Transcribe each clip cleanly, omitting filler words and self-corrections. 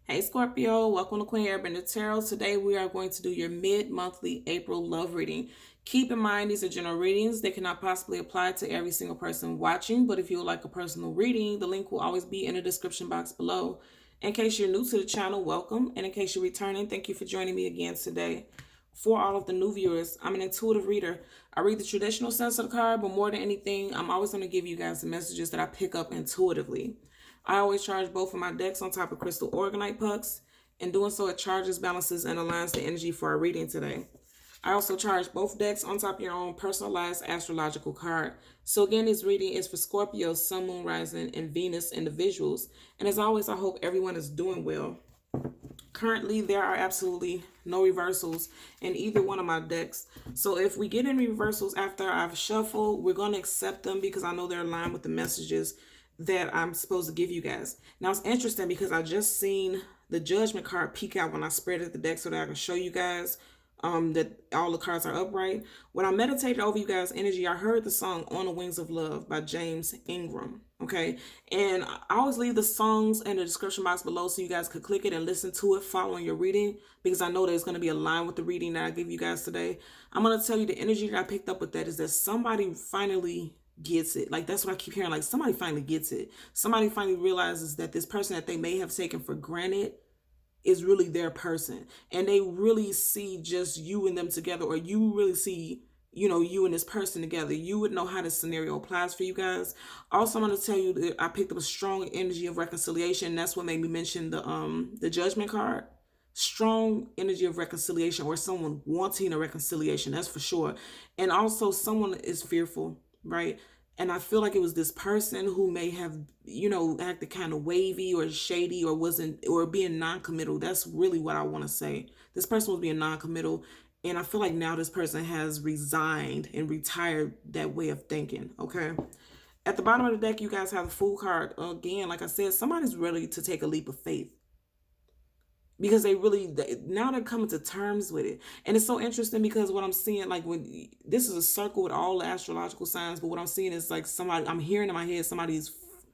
Hey Scorpio, welcome to Queen Airbender Tarot. Today we are going to do your mid-monthly April love reading. Keep in mind these are general readings. They cannot possibly apply to every single person watching, but if you would like a personal reading, the link will always be in the description box below. In case you're new to the channel, welcome. And in case you're returning, thank you for joining me again today. For all of the new viewers, I'm an intuitive reader. I read the traditional sense of the card, but more than anything, I'm always going to give you guys the messages that I pick up intuitively. I always charge both of my decks on top of crystal organite pucks. In doing so, it charges, balances, and aligns the energy for our reading today. I also charge both decks on top of your own personalized astrological card. So again, this reading is for Scorpio, Sun, Moon, Rising, and Venus individuals. And as always, I hope everyone is doing well. Currently, there are absolutely no reversals in either one of my decks. So if we get any reversals after I've shuffled, we're going to accept them because I know they're aligned with the messages that I'm supposed to give you guys. Now, it's interesting because I just seen the Judgment card peek out when I spread the deck so that I can show you guys that all the cards are upright. When I meditated over you guys' energy, I heard the song On the Wings of Love by James Ingram. Okay. And I always leave the songs in the description box below so you guys could click it and listen to it following your reading because I know that it's going to be aligned with the reading that I give you guys today. I'm going to tell you the energy that I picked up with that is that somebody finally gets it. Like, that's what I keep hearing. Like, somebody finally gets it. Somebody finally realizes that this person that they may have taken for granted is really their person, and they really see just you and them together, or you really see you and this person together. You would know how this scenario applies for you guys. Also, I'm going to tell you that I picked up a strong energy of reconciliation. That's what made me mention the Judgment card. Strong energy of reconciliation, or someone wanting a reconciliation, that's for sure. And also someone is fearful, right? And I feel like it was this person who may have, acted kind of wavy or shady, or wasn't, or being non-committal. That's really what I want to say. This person was being non-committal. And I feel like now this person has resigned and retired that way of thinking. Okay. At the bottom of the deck, you guys have the Fool card. Again, like I said, somebody's ready to take a leap of faith, because now they're coming to terms with it. And it's so interesting because what I'm seeing, like, when this is a circle with all the astrological signs, but what I'm seeing is like I'm hearing in my head, somebody's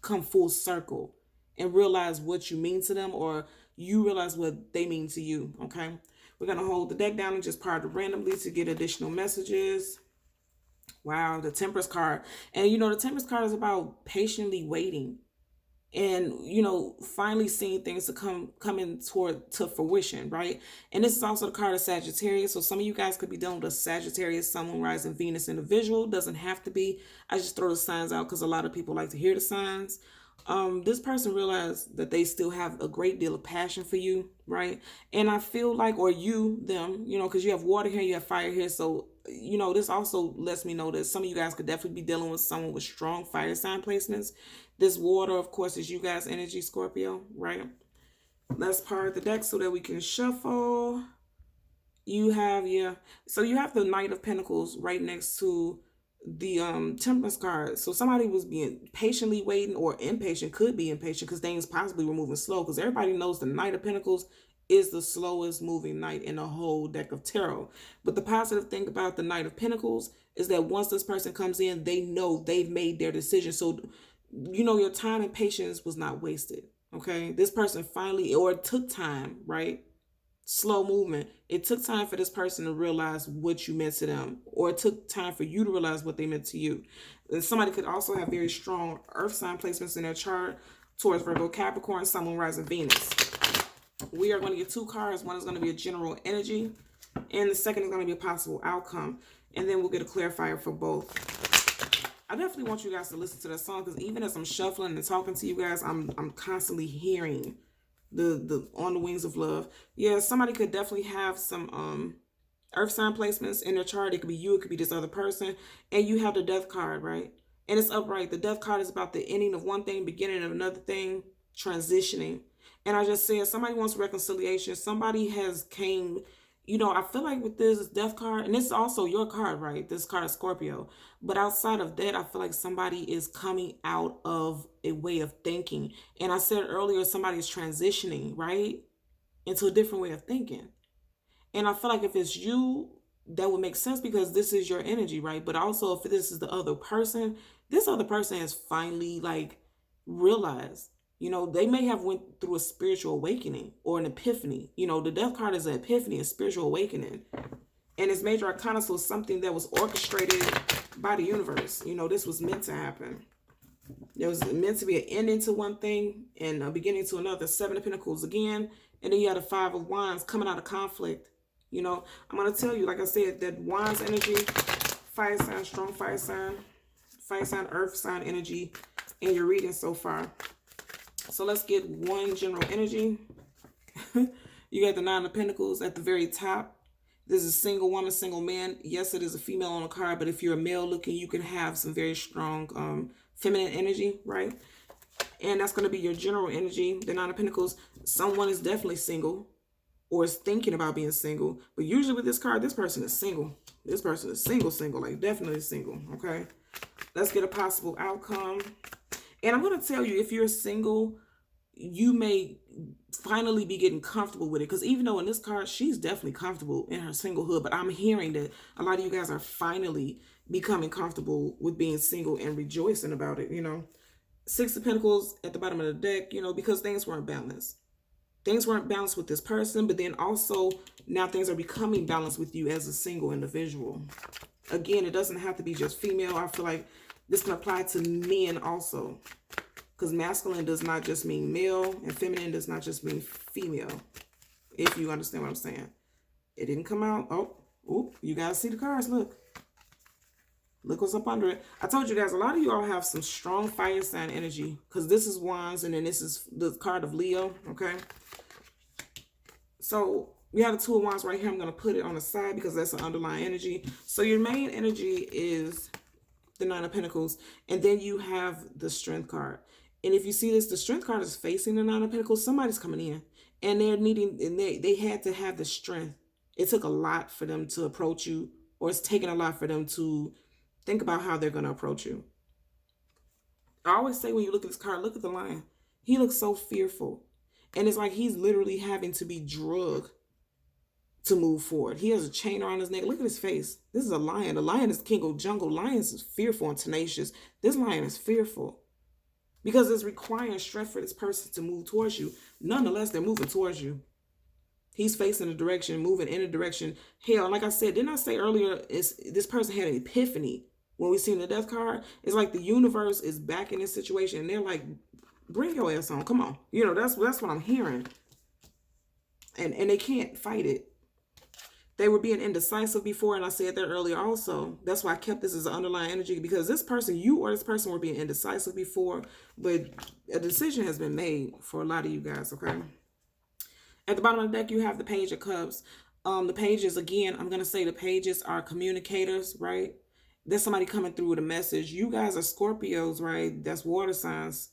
come full circle and realize what you mean to them, or you realize what they mean to you. Okay, we're gonna hold the deck down and just part it randomly to get additional messages. Wow, the Temperance card. And the Temperance card is about patiently waiting and finally seeing things to come in to fruition, right? And this is also the card of Sagittarius. So some of you guys could be dealing with a Sagittarius, Sun, Moon, Rising, Venus individual. Doesn't have to be. I just throw the signs out because a lot of people like to hear the signs. This person realized that they still have a great deal of passion for you, right? And I feel like, or them, because you have water here, you have fire here. So, this also lets me know that some of you guys could definitely be dealing with someone with strong fire sign placements. This water, of course, is you guys' energy, Scorpio, right? Let's part the deck so that we can shuffle. So you have the Knight of Pentacles right next to the Temperance card. So somebody was being patiently waiting, or impatient, could be impatient because things possibly were moving slow, because everybody knows the Knight of Pentacles is the slowest moving knight in the whole deck of tarot. But the positive thing about the Knight of Pentacles is that once this person comes in, they know they've made their decision. So your time and patience was not wasted. Okay, this person finally, or it took time, right? Slow movement. It took time for this person to realize what you meant to them, or it took time for you to realize what they meant to you. And somebody could also have very strong earth sign placements in their chart: Taurus, Virgo, Capricorn, Sun, Moon, Rising, Venus. We are going to get two cards. One is going to be a general energy, and the second is going to be a possible outcome. And then we'll get a clarifier for both. I definitely want you guys to listen to that song, because even as I'm shuffling and talking to you guys, I'm constantly hearing the On the Wings of Love. Yeah, somebody could definitely have some earth sign placements in their chart. It could be you, it could be this other person. And you have the Death card, right? And it's upright. The Death card is about the ending of one thing, beginning of another thing, transitioning. And I just said, somebody wants reconciliation. Somebody has came, I feel like with this Death card, and this is also your card, right? This card is Scorpio. But outside of that, I feel like somebody is coming out of a way of thinking. And I said earlier, somebody is transitioning, right, into a different way of thinking. And I feel like if it's you, that would make sense because this is your energy, right? But also if this is the other person, this other person has finally, like, realized, You know, they may have went through a spiritual awakening or an epiphany. You know, the death card is an epiphany, a spiritual awakening. And it's major arcana, so something that was orchestrated by the universe. You know, this was meant to happen. There was meant to be an ending to one thing and a beginning to another. Seven of Pentacles again. And then you had the Five of Wands coming out of conflict. You know, I'm going to tell you, like I said, that Wands energy, fire sign, strong fire sign, earth sign energy in your reading so far. So let's get one general energy. You got the Nine of Pentacles at the very top. This is a single woman, single man. Yes, it is a female on the card, but if you're a male looking, you can have some very strong feminine energy, right? And that's going to be your general energy. The Nine of Pentacles, someone is definitely single or is thinking about being single. But usually with this card, this person is single. This person is single, like definitely single, okay? Let's get a possible outcome. And I'm going to tell you, if you're single, you may finally be getting comfortable with it. Because even though in this card, she's definitely comfortable in her singlehood. But I'm hearing that a lot of you guys are finally becoming comfortable with being single and rejoicing about it, you know. Six of Pentacles at the bottom of the deck, you know, because things weren't balanced. Things weren't balanced with this person, but then also now things are becoming balanced with you as a single individual. Again, it doesn't have to be just female. I feel like this can apply to men also. Because masculine does not just mean male and feminine does not just mean female. If you understand what I'm saying. It didn't come out. Oh, you guys see the cards. Look. Look what's up under it. I told you guys, a lot of you all have some strong fire sign energy. Because this is Wands and then this is the card of Leo. Okay. So we have the Two of Wands right here. I'm going to put it on the side because that's an underlying energy. So your main energy is the Nine of Pentacles. And then you have the Strength card. And if you see this, the Strength card is facing the Nine of Pentacles. Somebody's coming in. And they're needing, and they had to have the strength. It took a lot for them to approach you. Or it's taken a lot for them to think about how they're going to approach you. I always say when you look at this card, look at the Lion. He looks so fearful. And it's like he's literally having to be drugged to move forward. He has a chain around his neck. Look at his face. This is a lion. The lion is king of jungle. Lions is fearful and tenacious. This lion is fearful. Because it's requiring strength for this person to move towards you. Nonetheless, they're moving towards you. He's facing a direction, moving in a direction. Hell, like I said, didn't I say earlier, this person had an epiphany when we seen the death card? It's like the universe is back in this situation. And they're like, bring your ass on. Come on. You know, that's what I'm hearing. And they can't fight it. They were being indecisive before, and I said that earlier also. That's why I kept this as an underlying energy, because this person, you or this person, were being indecisive before, but a decision has been made for a lot of you guys, okay? At the bottom of the deck, you have the Page of Cups. The pages, again, I'm going to say the pages are communicators, right? There's somebody coming through with a message. You guys are Scorpios, right? That's water signs.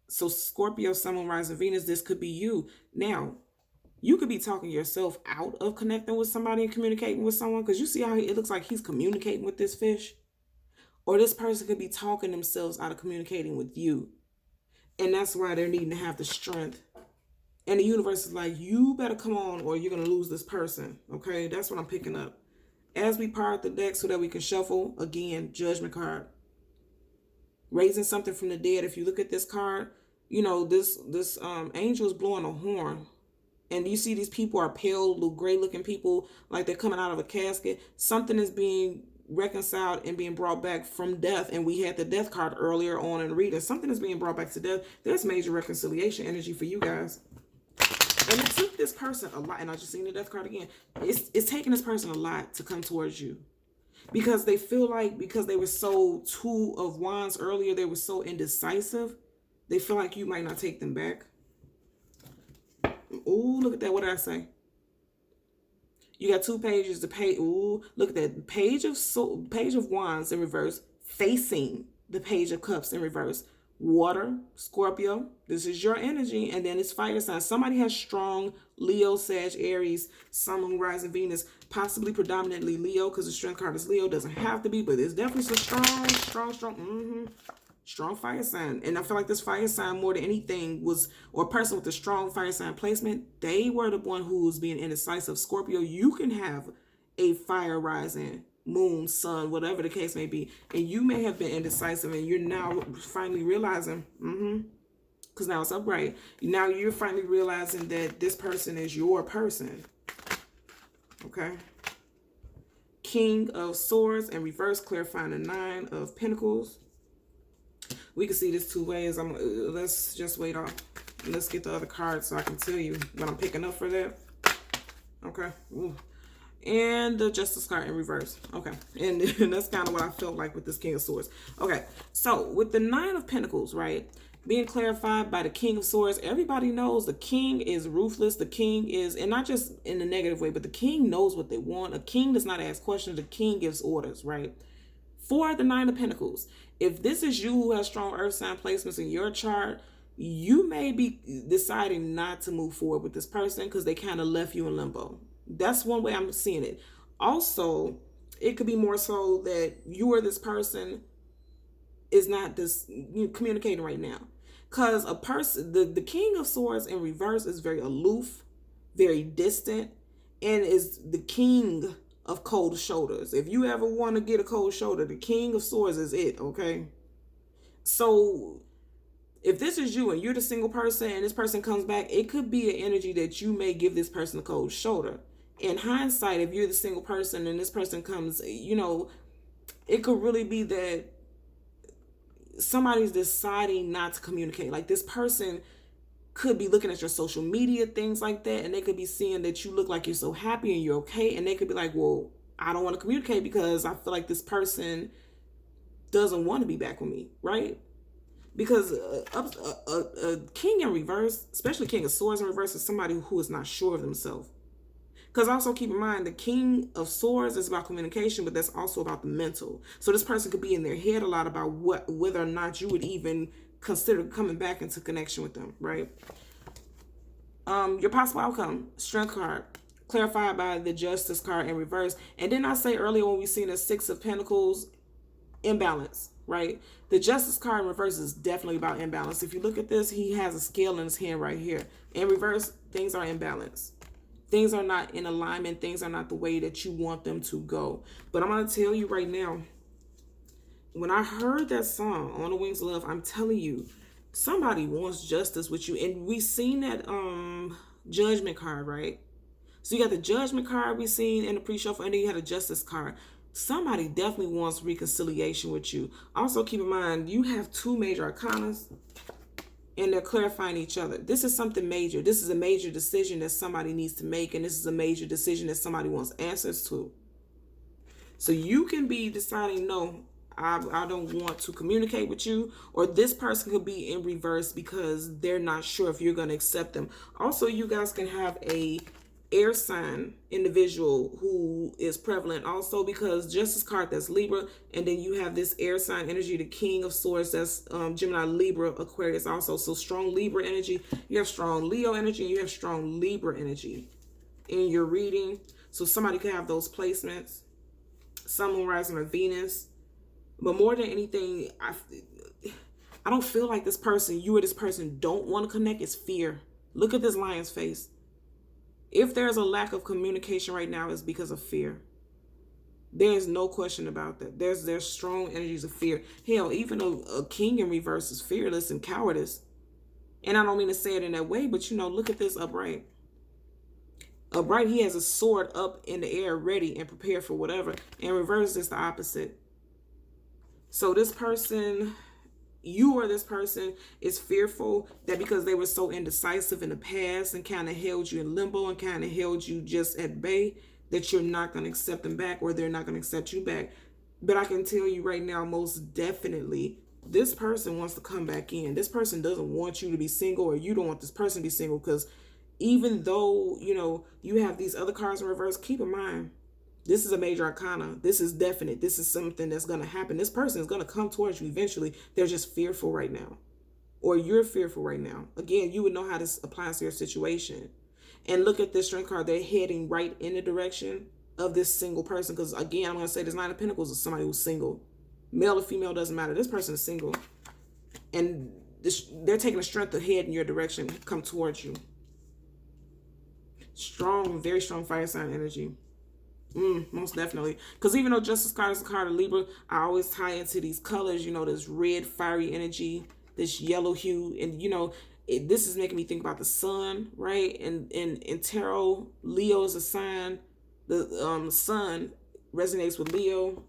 So Scorpio, Sun, Moon, Rising, Venus, this could be you. Now, you could be talking yourself out of connecting with somebody and communicating with someone, because you see how it looks like he's communicating with this fish. Or this person could be talking themselves out of communicating with you. And that's why they're needing to have the strength. And the universe is like, you better come on or you're going to lose this person. Okay, that's what I'm picking up. As we part the deck so that we can shuffle, again, Judgment card. Raising something from the dead. If you look at this card, you know, this angel is blowing a horn. And you see these people are pale, little gray looking people, like they're coming out of a casket. Something is being reconciled and being brought back from death. And we had the death card earlier on in the reading. Something is being brought back to death. There's major reconciliation energy for you guys. And it took this person a lot. And I just seen the death card again. It's taking this person a lot to come towards you. Because they feel like, because they were so Two of Wands earlier, they were so indecisive. They feel like you might not take them back. Ooh, look at that. What did I say? You got two pages. The page. Ooh, look at that. Page of Wands in reverse, facing the Page of Cups in reverse. Water, Scorpio. This is your energy, and then it's fire sign. Somebody has strong Leo, Sag, Aries, Sun, Moon, Rising, Venus, possibly predominantly Leo, because the Strength card is Leo. Doesn't have to be, but it's definitely some strong fire sign. And I feel like this fire sign, more than anything, was, or a person with a strong fire sign placement, they were the one who was being indecisive. Scorpio, you can have a fire rising, moon, sun, whatever the case may be, and you may have been indecisive, and you're now finally realizing, because now it's upright. Now you're finally realizing that this person is your person. Okay. King of Swords in reverse, clarifying the Nine of Pentacles. We can see this two ways. Let's just wait off. Let's get the other card so I can tell you what I'm picking up for that. Okay. Ooh. And the Justice card in reverse. Okay. And that's kind of what I felt like with this King of Swords. Okay. So with the Nine of Pentacles, right? Being clarified by the King of Swords, everybody knows the king is ruthless. The king is, and not just in a negative way, but the king knows what they want. A king does not ask questions. The king gives orders, right? For the Nine of Pentacles, if this is you who has strong earth sign placements in your chart, you may be deciding not to move forward with this person because they kind of left you in limbo. That's one way I'm seeing it. Also, it could be more so that you or this person is not communicating right now. Because a person, the King of Swords in reverse is very aloof, very distant, and is the king of cold shoulders. If you ever want to get a cold shoulder, the King of Swords is it, okay? So if this is you and you're the single person and this person comes back, it could be an energy that you may give this person a cold shoulder. In hindsight, if you're the single person and this person comes, it could really be that somebody's deciding not to communicate. Like this person could be looking at your social media, things like that, and they could be seeing that you look like you're so happy and you're okay, and they could be like, well, I don't want to communicate because I feel like this person doesn't want to be back with me, right? Because a king in reverse, especially King of Swords in reverse, is somebody who is not sure of themselves. Because also keep in mind, the King of Swords is about communication, but that's also about the mental. So this person could be in their head a lot about whether or not you would even consider coming back into connection with them, right? Your possible outcome, Strength card, clarified by the Justice card in reverse. And didn't I say earlier when we seen the Six of Pentacles, imbalance, right? The Justice card in reverse is definitely about imbalance. If you look at this, he has a scale in his hand right here. In reverse, things are imbalanced. Things are not in alignment. Things are not the way that you want them to go. But I'm going to tell you right now, when I heard that song, On the Wings of Love, I'm telling you, somebody wants justice with you. And we seen that Judgment card, right? So you got the Judgment card we seen in the pre-shuffle, and then you had a Justice card. Somebody definitely wants reconciliation with you. Also, keep in mind, you have two major arcanas, and they're clarifying each other. This is something major. This is a major decision that somebody needs to make, and this is a major decision that somebody wants answers to. So you can be deciding, no, I don't want to communicate with you, or this person could be in reverse because they're not sure if you're going to accept them. Also, you guys can have a air sign individual who is prevalent also, because Justice card, that's Libra, and then you have this air sign energy, the King of Swords, that's Gemini, Libra, Aquarius also. So strong Libra energy, you have strong Leo energy, and you have strong Libra energy in your reading. So somebody could have those placements, Sun, Moon, Rising, or Venus. But more than anything, I don't feel like this person, you or this person, don't want to connect. It's fear. Look at this lion's face. If there's a lack of communication right now, it's because of fear. There's no question about that. There's strong energies of fear. Hell, even a king in reverse is fearless and cowardice. And I don't mean to say it in that way, but look at this upright. Upright, he has a sword up in the air, ready and prepared for whatever. In reverse is the opposite. So this person, you or this person, is fearful that because they were so indecisive in the past and kind of held you in limbo and kind of held you just at bay, that you're not going to accept them back, or they're not going to accept you back. But I can tell you right now, most definitely, this person wants to come back in. This person doesn't want you to be single, or you don't want this person to be single, because even though, you have these other cards in reverse, keep in mind, this is a major arcana. This is definite. This is something that's going to happen. This person is going to come towards you eventually. They're just fearful right now. Or you're fearful right now. Again, you would know how this applies to your situation. And look at this Strength card. They're heading right in the direction of this single person. Because again, I'm going to say this Nine of Pentacles is somebody who's single. Male or female, doesn't matter. This person is single. And they're taking the strength to head in your direction, come towards you. Strong, very strong fire sign energy. Most definitely. Because even though Justice card is a card of Libra, I always tie into these colors, this red, fiery energy, this yellow hue. And, you know, this is making me think about the sun, right? And in tarot, Leo is a sign. The sun resonates with Leo.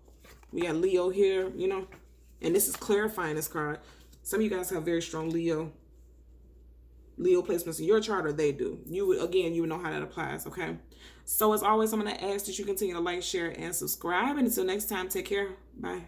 We got Leo here, you know. And this is clarifying this card. Some of you guys have very strong Leo placements in your chart, or they do. You would, again, you would know how that applies, okay? So as always, I'm going to ask that you continue to like, share, and subscribe. And until next time, take care. Bye.